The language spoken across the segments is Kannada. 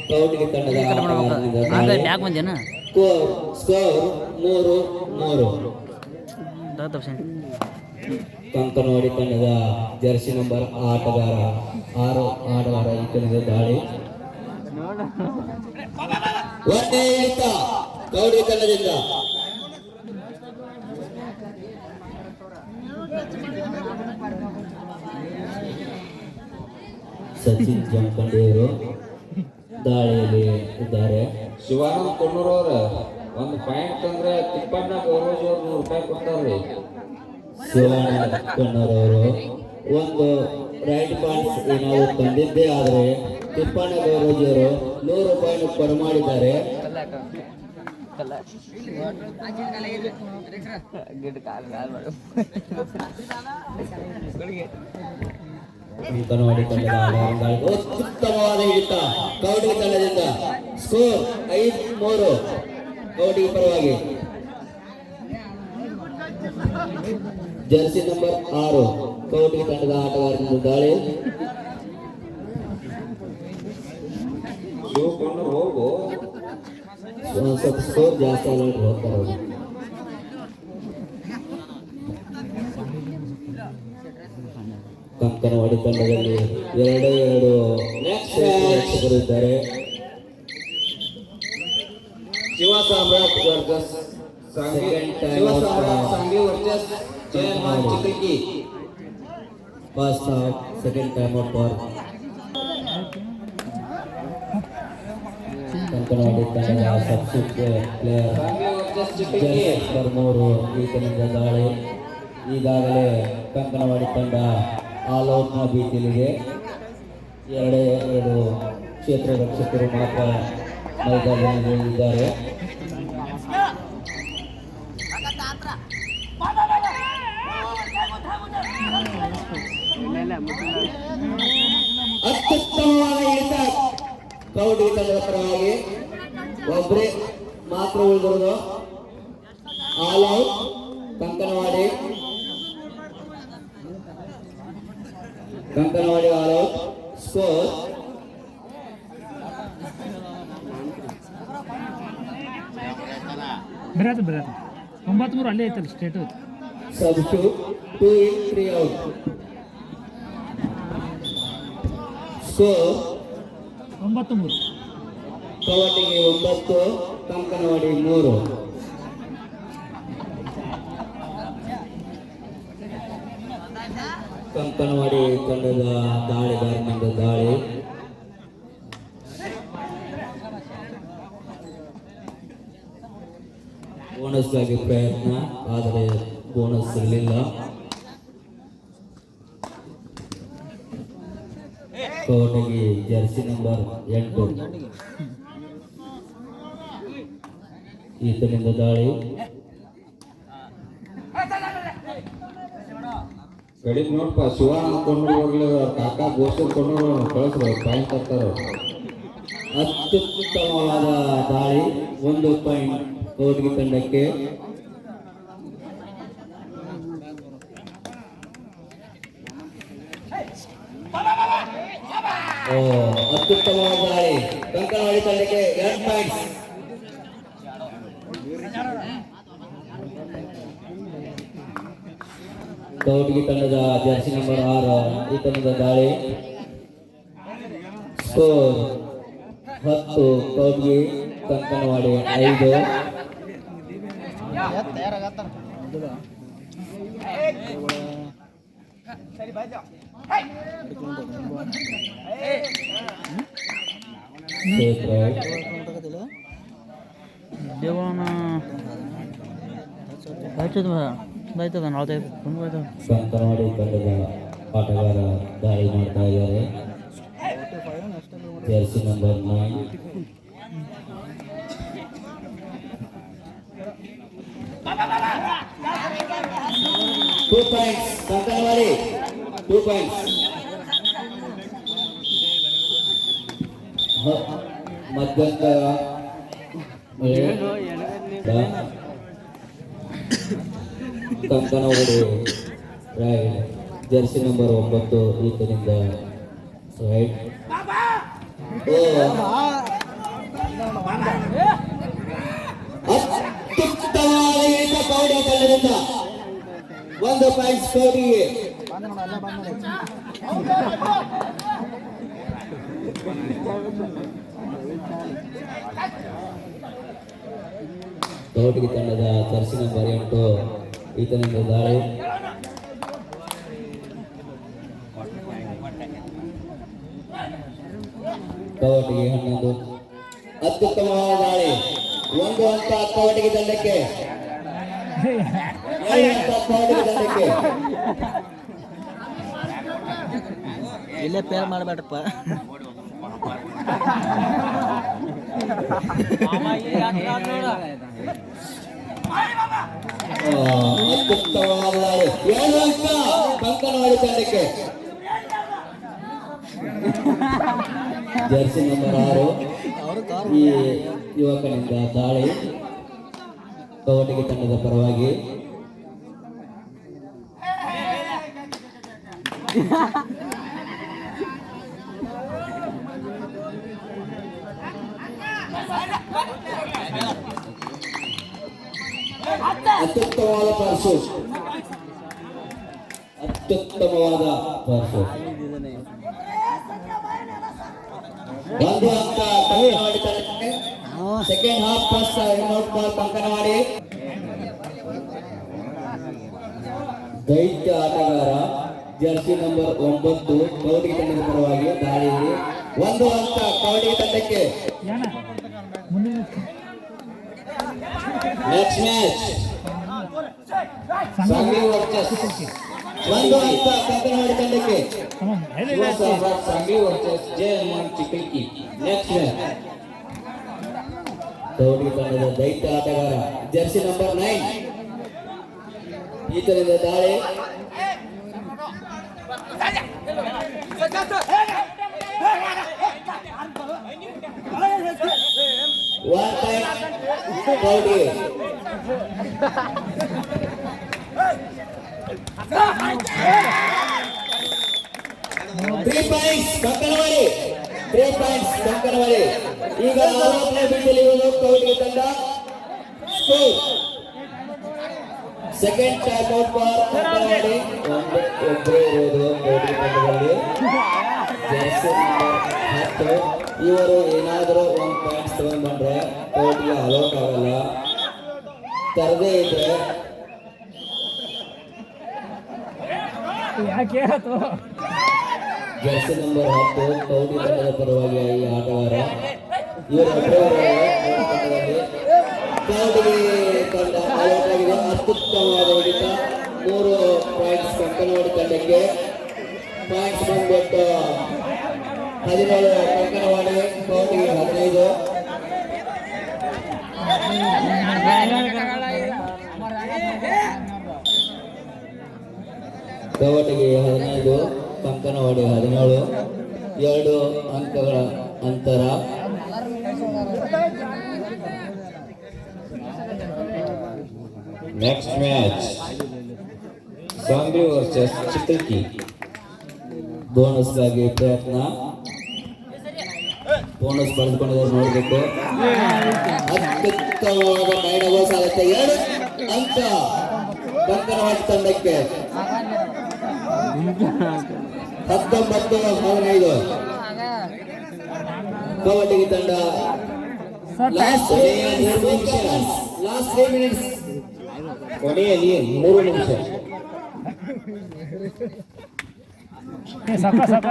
ಕೌಟಿಗೆ ತಂಡದ ಆಟಗಾರನಿಂದ ದಾಳಿ. Bag ಬಂದೇನ score 3-3. ಕಂಕನವಾಡಿ ತಂಡದ ಜರ್ಸಿ ನಂಬರ್ ಆಟಗಾರ 6 ಆಟಗಾರ ಈತನಿಗೆ ದಾಳಿ. ಒಂದೇ ಹಿಡಿತ ಕೌಡಿ ತಂಡದಿಂದ. ಸಚಿನ್ ಜಂಪಂಡಿಯವರು ದಾಳಿಯಲ್ಲಿ ಇದ್ದಾರೆ. ಶಿವಾನಂದ ಕೊಣ್ಣೂರವ್ರ ಒಂದು ಪಾಯಿಂಟ್ ತಂದ್ರೆ ತಿಪ್ಪಣ್ಣ ಗೌರವ್ ಅವ್ರು ₹100 ಕೊಡ್ತಾರ್ರಿ. ಶಿವಾನಂದ ಕೊಣ್ಣೂರವರು ಒಂದು ರೈಟ್ ಪಾಯಿಂಟ್ಸ್ ಏನಾದ್ರು ತಂದಿದ್ದೇ ಆದರೆ ತಿಪ್ಪಣ್ಣ ಗೌರಜಿಯವರು ₹100 ಬರಮಾಡಿದ್ದಾರೆ. ಕಂಕನವಾಡಿ ತಂಡದ ಅತ್ಯುತ್ತಮವಾದ ಹಿಡಿತ ಕೌಡಿ ತಂಡದಿಂದ. ಸ್ಕೋರ್ 5-3 ಕೌಡಿ ಪರವಾಗಿ. ಜರ್ಸಿ ನಂಬರ್ 6 ಕೌಡಿ ತಂಡದ ಆಟಗಾರನಿಂದ ದಾಳಿ. ಹೋಗು ಸ್ವಲ್ಪ ಸ್ಕೋರ್ ಜಾಸ್ತಿ ಆಗಿ ಹೋಗ್ತಾರೆ. ಕಂಕನವಾಡಿ ತಂಡದಲ್ಲಿ 2 ರಕ್ಷಕರಿದ್ದಾರೆ. Shiva Samrat versus Shiva Samrat Sanghi versus Jayaman Chikki. First half second time out for Kankanawadi ತಂಡದ ಸಬ್ಸ್ಟಿಟ್ಯೂಟ್ ಪ್ಲೇಯರ್ ನಂಬರ್ 3 ಈತನಿಂದ ದಾಳಿ. ಈಗಾಗಲೇ ಕಂಕನವಾಡಿ ತಂಡ ಆಲ್ ಔಟ್ನ ಭೀತಿಯಲ್ಲಿದೆ. 2 ಕ್ಷೇತ್ರ ರಕ್ಷಕರು ಮಾತ್ರ ಮೈದಾನದಲ್ಲಿದ್ದಾರೆ. ಅತ್ಯುತ್ತಮವಾದ ಹಿಡಿತ ಕೌಡಿ ತಂಡದ ಪರವಾಗಿ. ಒಬ್ಬರೇ ಮಾತ್ರ ಉಳಿದಿರೋದು. All out Kankanawadi all out. Score ಬರತ್ತೆ 9-3 ಅಲ್ಲೇ ಐತಲ್ಲ state. Substitute 2 in 3 out. Score 9-3 ಕವಟಿಗೆ 9 ಕಂಕನವಾಡಿ 3. ಕಂಕನವಾಡಿ ತಂಡದ ದಾಳಿಗಾರನಿಂದ ದಾಳಿ. ಬೋನಸ್ಗಾಗಿ ಪ್ರಯತ್ನ, ಆದರೆ ಬೋನಸ್ ಇರಲಿಲ್ಲ. ಕೋಟಗಿ ಜರ್ಸಿ ನಂಬರ್ 8 ಈತನಿಂದ ದಾಳಿ. ಕಡಿಮೆ ನೋಡ್ಪ ಶಿವಾನಂದ ಕೊಂಡೂರು ಕಾಕಾ ಗೋಸೂರ್ ಕೊಂಡೂರು ಕಳಿಸ್ರು ಪಾಯಿಂಟ್ ತರ್ತಾರ. ಅತ್ಯುತ್ತಮವಾದ ದಾಳಿ. 1 ಪಾಯಿಂಟ್ ಕೋಟಗಿ ತಂಡಕ್ಕೆ. ಅತ್ಯುತ್ತಮವಾದ ದಾಳಿ ಕಂಕನವಾಡಿ ತಂಡಕ್ಕೆ 2 ಪಾಯಿಂಟ್ಸ್. ಕೌಟಗಿ ತಂಡದ ಜರ್ಸಿ ನಂಬರ್ 6 ಈತನದ ದಾಳಿ. ಸ್ಕೋರ್ 10 ಕೌಟಗಿ ಕಂಕನವಾಡಿ 5. ದೇವನ ಕಂಕನವಾಡಿ ತಂಡದ ಆಟಗಾರ ದಾಳಿ ಮಾಡ್ತಾ ಇದ್ದಾರೆ. Jersey number 9. Two points, Kankanwadi 2 points. ಮಧ್ಯಂತರ ಕಂಕನವಾಡಿ ರೈಟ್. ಜರ್ಸಿ ನಂಬರ್ 9 ಈತನಿಂದ ರೈಟ್. ಕವಟಿಗೆಯಿಂದ 1 ಪಾಯಿಂಟ್ಸ್ ಕವಟಿಗೆ. ಕವಟಗಿ ತಂಡದ ಜರ್ಸಿ ನಂಬರ್ 8 ಈತನಿಂದ ದಾಳಿ. ಕವಟಗಿ 11. ಅತ್ಯುತ್ತಮವಾದ ದಾಳಿ. 1 ಅಂಕ ಕವಟಿಗೆ ತಂಡಕ್ಕೆ. 2 ಅಂಕ ಕವಟಿಗೆ ತಂಡಕ್ಕೆ. ಇಲ್ಲೇ ಪೇರ್ ಮಾಡಬೇಡಪ್ಪ. ಅತ್ಯುತ್ತಮವಾದ ದಾಳಿ. 2 ಅಂಕ ಕಂಕನವಾಡಿ ತಂಡಕ್ಕೆ. ಜರ್ಸಿ ನಂಬರ್ 6 ಈ ಯುವಕನಿಂದ ದಾಳಿ ಕವಟಗಿ ತಂಡದ ಪರವಾಗಿ. ಅತ್ಯುತ್ತಮವಾದ ಪರ್ಸು. ಅತ್ಯುತ್ತಮವಾದ ಪರ್ಸು. 1 ಅಂಕ ಕಂಕನವಾಡಿ ತಂಡಕ್ಕೆ. Second half first out ball Kankanwadi. ದೈತ್ಯ ಆಟಗಾರ ಜರ್ಸಿ ನಂಬರ್ 9 ಕವಟಗಿ ತಂಡದ ಪರವಾಗಿ ದಾಳಿಯಲ್ಲಿ 1 ಅಂಕ ಕವಟಿಗೆ ತಂಡಕ್ಕೆ. ಏನ ಮುಂದಿನ ನೆಕ್ಸ್ಟ್ ಮ್ಯಾಚ್ ಸಂಘಿ ವರ್ಚಸ್. 1 ಅಂಕ ಕಂಕನವಾಡಿ ತಂಡಕ್ಕೆ. Sanghi versus Jai Hanuman Chikkalki. Next match Kavatagi ತಂಡದ ದೈತ್ಯ ಆಟಗಾರ ಜರ್ಸಿ ನಂಬರ್ 9 ಈತನಿಂದ ದಾಳಿ. One point ಕವಟಿಗೆ. Three points Kankanwadi. 3 points Kankanwadi. ಈಗ 40ನೇ ಬಿಂದಿಯಲ್ಲಿ ಇರುವುದು ಕವಟಿಗೆ ತಂಡ. Second time out for Kankanwadi. ಒಬ್ಬರೇ ಇರೋದು ಕವಟಗಿ ತಂಡದಲ್ಲಿ ಜರ್ಸಿ ನಂಬರ್ 10. ಇವರು ಏನಾದರೂ 1 ಪಾಯಿಂಟ್ಸ್ ತಗೊಂಡ್ಬಂದ್ರೆ ಕವಟಿಗೆ ಅಲೌಟ್ ಆಗಲ್ಲ. ತರದೇ ಇದ್ರೆ ಯಾಕೆ ಆಯ್ತು? ಜರ್ಸಿ ನಂಬರ್ 10 ಕವಟಗಿ ತಂಡದ ಪರವಾಗಿ ಈ ಆಟಗಾರ ಇವರು ಒಬ್ಬರೇ ತಂಡದಲ್ಲಿ. ಕವಟಿಗೆ ತಂಡ ಔಟ್ ಆಗಿದೆ. ಅತ್ಯುತ್ತಮವಾದ ಹೊಡಿತ. 3 ಪಾಯಿಂಟ್ಸ್ ಕಂಕನವಾಡಿ ತಂಡಕ್ಕೆ. ಪಾಯಿಂಟ್ಸ್ ಬಂದ್ಬಿಟ್ಟು 17 ಕಂಕನವಾಡಿ, ಕವಟಿಗೆ 15. ಕವಟಗಿ 15 ಕಂಕನವಾಡಿ 17. 2 ಅಂಕಗಳ ಅಂತರ. Next match Sanghi versus Chikkalki. ಬೋನಸ್ಗಾಗಿ ಪ್ರಯತ್ನ. ಬೋನಸ್ ಪಡೆದುಕೊಂಡಿದ್ದಾರೆ ನೋಡಬೇಕು. ಅತ್ಯುತ್ತಮವಾದ ಮೈಡಗೋ ಸಾಲತ್ತೆ. 2 ಅಂಕ ಕಂಕನವಾಡಿ ತಂಡಕ್ಕೆ. 19-15 ಕವಟಿಗೆ ತಂಡ. Last 3 minutes. ಕೊನೆಯಲ್ಲಿ 3 ನಿಮಿಷ. ಸಾಕ ಸಾಕ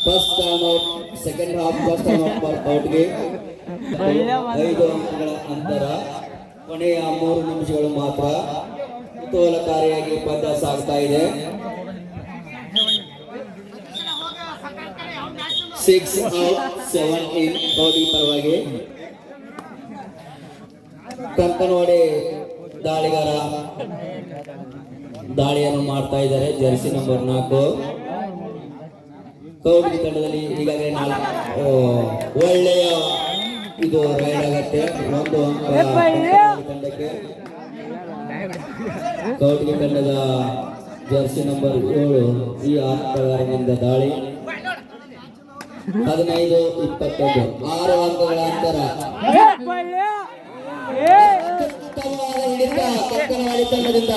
first time out. Second half first time out for Kavatagi. 5 ಅಂಕಗಳ ಅಂತರ. ಕೊನೆಯ 3 ನಿಮಿಷಗಳು ಮಾತ್ರ. ಕುತೂಹಲಕಾರಿಯಾಗಿ ಪಂದ್ಯ ಸಾಗ್ತಾ ಇದೆ. 6 ಔಟ್ 7 ಇನ್ ಕವಟಿಗೆ ಪರವಾಗಿ. ಕಂಕನವಾಡಿ ದಾಳಿಗಾರ ದಾಳಿಯನ್ನು ಮಾಡ್ತಾ ಇದ್ದಾರೆ. ಜರ್ಸಿ ನಂಬರ್ 4 ಕವಟಗಿ ತಂಡದಲ್ಲಿ ಈಗಾಗಲೇ 4 ಒಳ್ಳೆಯ ಇದು ರೈಡ್ ಆಗತ್ತೆ. 1 ಅಂಕ ತಂಡಕ್ಕೆ. ಕವಟಗಿ ತಂಡದ ಜರ್ಸಿ ನಂಬರ್ 7 ಈ ಆಟಗಾರನಿಂದ ದಾಳಿ. 15-21 6 ಅಂಕಗಳ ಅಂತರ. ಉತ್ತಮವಾದ ಹಿಡಿತ ಕಂಕನವಾಡಿ ತಂಡದಿಂದ.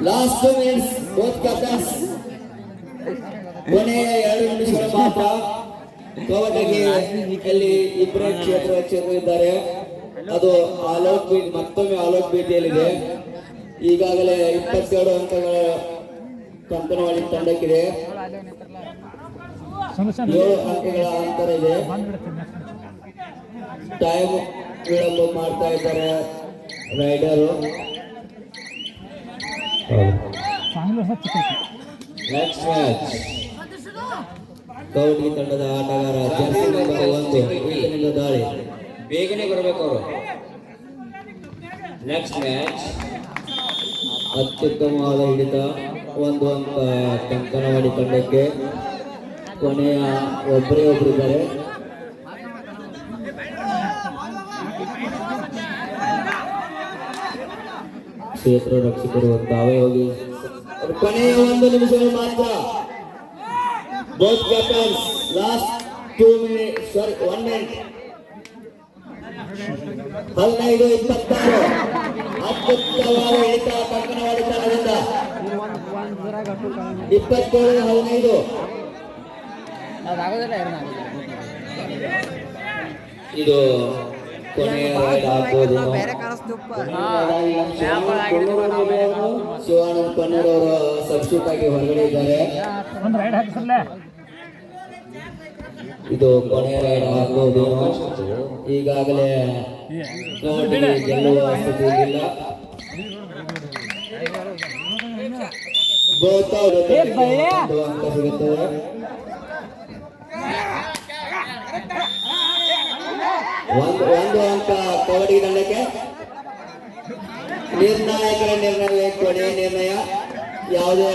Last 2 minutes both captains. ಕೊನೆಯ 2 ನಿಮಿಷಗಳ ಮಾತ್ರ. ಕವಟಗಿ ಇಲ್ಲಿ ಇಬ್ಬರೇ ಕ್ಷೇತ್ರ ಇದ್ದಾರೆ. ಅದು ಆಲೌಟ್ ಬೀಟ್, ಮತ್ತೊಮ್ಮೆ ಆಲೌಟ್ ಭೀತಿಯಲ್ಲಿದೆ. ಈಗಾಗಲೇ 22 ಅಂಕಗಳ ಕಂಕನವಾಡಿ ತಂಡಕ್ಕಿದೆ. 7 ಅಂಕಗಳ ಅಂತರ ಇದೆ. ಟೈಮ್ ವಿಳಂಬ ಮಾಡ್ತಾ ಇದ್ದಾರೆ ರೈಡರು. ನೆಕ್ಸ್ಟ್ ಮ್ಯಾಚ್ ಕೌಟಿ ತಂಡದ ಆಟಗಾರ ಜರ್ಸಿ ನಂಬರ್ 1 ಈತನಿಂದ ದಾಳಿ. ಬೇಗನೆ ಬರಬೇಕು ಅವರು. ನೆಕ್ಸ್ಟ್ ಮ್ಯಾಚ್ ಅತ್ಯುತ್ತಮವಾದ ಹಿಡಿತ 1 ಅಂಕ ಕಂಕನವಾಡಿ ತಂಡಕ್ಕೆ. ಕೊನೆಯ ಒಬ್ಬರೇ ಒಬ್ಬರಿದ್ದಾರೆ. ಕ್ಷೇತ್ರ ರಕ್ಷಕರು ತಾವೇ ಹೋಗಿ. ಕೊನೆಯ 1 ನಿಮಿಷಗಳು ಮಾತ್ರ. Both captains last 2 minute 1 minute. 15-26 ಅತ್ಯುತ್ತಮವಾದ ಹಿಡಿತ ಕಂಕನವಾಡಿ ತಂಡದಿಂದ. 27-15 ಇದು ಕೊನೆಯ ರೈಡ್ ಆಗ್ಬೋದು. ಶಿವಾನಂದ್ ಪನ್ನೂರ್ ಅವರು ಸಬ್ಸ್ಟಿಟ್ಯೂಟ್ ಆಗಿ ಹೊರಗಡೆ ಇದ್ದಾರೆ. ಇದು ಕೊನೆಯ ರೈಡ್ ಆಗ್ಬೋದು. ಈಗಾಗಲೇ ಕವಟಗಿ ಗೆಲ್ಲುವ ಸ್ಥಿತಿ ಇಲ್ಲ. ಅಂಕ ಸಿಗುತ್ತದೆ. ಒಂದು ಅಂಕ ಕವಟಗಿ ತಂಡಕ್ಕೆ. ನಿರ್ಣಾಯಕರ ನಿರ್ಣಯ, ಕೊನೆಯ ನಿರ್ಣಯ. ಯಾವುದೇ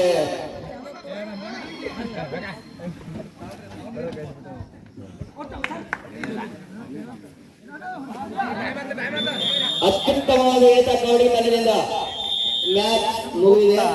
ಅತ್ಯುತ್ತಮವಾದ ಹಿಡಿತ ಕವಟಗಿ ತಂಡದಿಂದ. ಮ್ಯಾಚ್ ಮುಗಿದಿದೆ.